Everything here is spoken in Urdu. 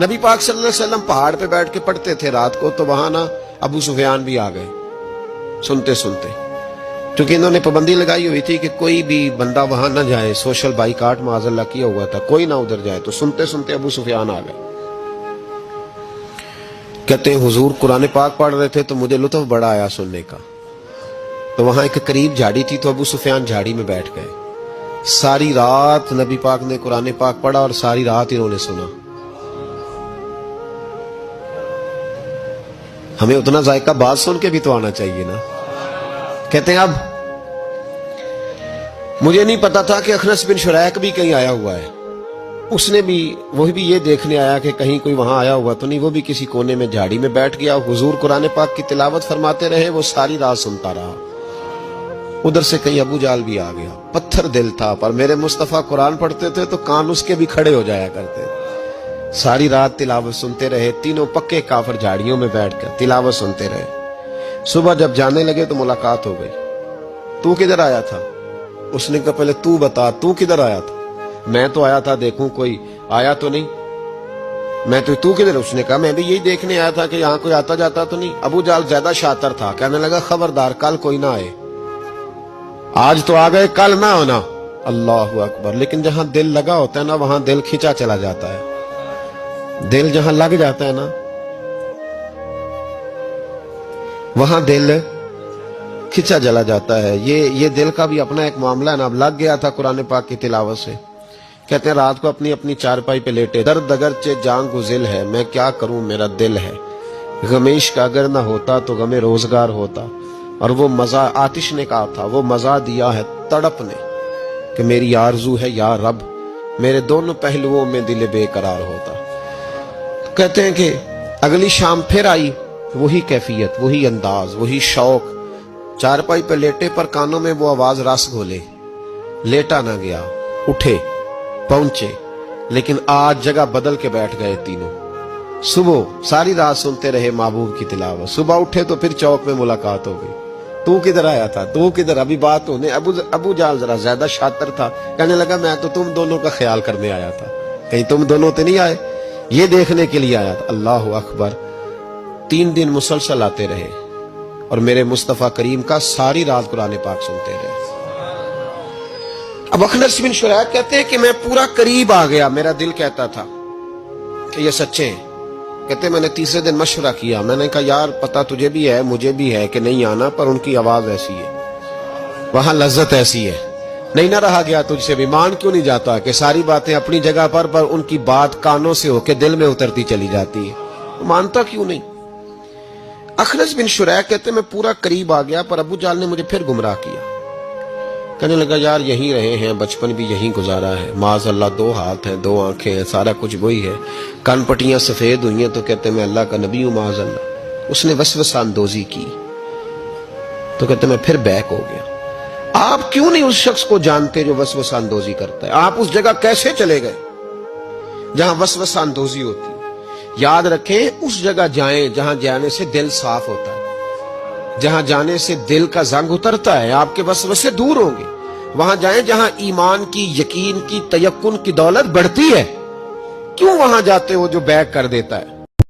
نبی پاک صلی اللہ علیہ وسلم پہاڑ پہ بیٹھ کے پڑھتے تھے رات کو، تو وہاں نا ابو سفیان بھی آ گئے سنتے سنتے، کیونکہ انہوں نے پابندی لگائی ہوئی تھی کہ کوئی بھی بندہ وہاں نہ جائے، سوشل بائیکاٹ معاذ اللہ کیا ہوا تھا، کوئی نہ ادھر جائے، تو سنتے سنتے ابو سفیان آ گئے۔ کہتے ہیں حضور قرآن پاک پڑھ رہے تھے تو مجھے لطف بڑا آیا سننے کا، تو وہاں ایک قریب جھاڑی تھی، تو ابو سفیان جھاڑی میں بیٹھ گئے۔ ساری رات نبی پاک نے قرآن پاک پڑھا اور ساری رات انہوں نے سنا۔ ہمیں اتنا ذائقہ بات سن کے بھی تو آنا چاہیے نا۔ کہتے ہیں اب مجھے نہیں پتا تھا کہ اخنس بن شریک بھی کہیں آیا ہوا ہے، اس نے بھی وہی بھی یہ دیکھنے آیا کہ کہیں کوئی وہاں آیا ہوا تو نہیں، وہ بھی کسی کونے میں جھاڑی میں بیٹھ گیا، حضور قرآن پاک کی تلاوت فرماتے رہے، وہ ساری رات سنتا رہا۔ ادھر سے کہیں ابو جال بھی آ گیا، پتھر دل تھا، پر میرے مصطفیٰ قرآن پڑھتے تھے تو کان اس کے بھی کھڑے ہو جایا کرتے، ساری رات تلاوت سنتے رہے، تینوں پکے کافر جھاڑیوں میں بیٹھ کر تلاوت سنتے رہے۔ صبح جب جانے لگے تو ملاقات ہو گئی، تو کدھر آیا تھا؟ اس نے کہا پہلے تو بتا تو کدھر آیا تھا؟ میں تو آیا تھا دیکھوں کوئی آیا تو نہیں، میں تو کدھر؟ اس نے کہا میں بھی یہی دیکھنے آیا تھا کہ یہاں کوئی آتا جاتا تو نہیں۔ ابو جال زیادہ شاطر تھا، کہنے لگا خبردار کل کوئی نہ آئے، آج تو آ گئے کل نہ ہونا۔ اللہ اکبر۔ لیکن جہاں دل لگا ہوتا ہے نا وہاں دل کھینچا چلا جاتا ہے، دل جہاں لگ جاتا ہے نا وہاں دل کھینچا چلا جاتا ہے۔ یہ دل کا بھی اپنا ایک معاملہ ہے نا۔ اب لگ گیا تھا قرآن پاک کی تلاوت سے۔ کہتے ہیں رات کو اپنی اپنی چارپائی پہ لیٹے، درد اگرچہ جان گزل ہے، میں کیا کروں میرا دل ہے، غمیش کا اگر نہ ہوتا تو غم روزگار ہوتا، اور وہ مزہ آتش نے کہا تھا، وہ مزہ دیا ہے تڑپ نے کہ میری آرزو ہے یا رب میرے دونوں پہلوؤں میں دل بے قرار ہوتا۔ کہتے ہیں کہ اگلی شام پھر آئی، وہی کیفیت، وہی انداز، وہی شوق، چارپائی پہ لیٹے پر کانوں میں وہ آواز رس گھولے، لیٹا نہ گیا، اٹھے پہنچے، لیکن آج جگہ بدل کے بیٹھ گئے تینوں۔ صبح ساری رات سنتے رہے محبوب کی تلاوت، صبح اٹھے تو پھر چوک میں ملاقات ہو گئی، تو کدھر آیا تھا، تو کدھر؟ ابھی بات ہونے۔ ابو جال ذرا زیادہ شاطر تھا، کہنے لگا میں تو تم دونوں کا خیال کرنے آیا تھا، کہیں تم دونوں تو نہیں آئے، یہ دیکھنے کے لیے آیا تھا۔ اللہ اکبر۔ 3 دن مسلسل آتے رہے اور میرے مصطفیٰ کریم کا ساری رات قرآن پاک سنتے رہے۔ اب اخنس بن شریک کہتے ہیں کہ میں پورا قریب آ گیا، میرا دل کہتا تھا کہ یہ سچے ہیں۔ کہتے ہیں میں نے تیسرے دن مشورہ کیا، میں نے کہا یار پتہ تجھے بھی ہے مجھے بھی ہے کہ نہیں آنا، پر ان کی آواز ایسی ہے، وہاں لذت ایسی ہے، نہیں نہ رہا گیا تجھ سے بھی۔ مان کیوں نہیں جاتا کہ ساری باتیں اپنی جگہ پر ان کی بات کانوں سے ہو کے دل میں اترتی چلی جاتی ہے، مانتا کیوں نہیں؟ اخنس بن شریک کہتے میں پورا قریب آ گیا، پر ابو جال نے مجھے پھر گمراہ کیا، کہنے لگا یار یہیں رہے ہیں، بچپن بھی یہیں گزارا ہے، معاذ اللہ 2 ہاتھ ہیں 2 آنکھیں ہیں، سارا کچھ وہی ہے، کان پٹیاں سفید ہوئی ہیں، تو کہتے میں اللہ کا نبی ہوں معاذ اللہ۔ اس نے وسوسہ اندوزی کی، تو کہتے میں پھر بیک ہو گیا۔ آپ کیوں نہیں اس شخص کو جانتے جو وسوسہ اندوزی کرتا ہے؟ آپ اس جگہ کیسے چلے گئے جہاں وسوسہ اندوزی ہوتی ہے؟ یاد رکھیں اس جگہ جائیں جہاں جانے سے دل صاف ہوتا ہے، جہاں جانے سے دل کا زنگ اترتا ہے، آپ کے وسوسے دور ہوں گے۔ وہاں جائیں جہاں ایمان کی، یقین کی، تیقن کی دولت بڑھتی ہے۔ کیوں وہاں جاتے ہو جو بیک کر دیتا ہے؟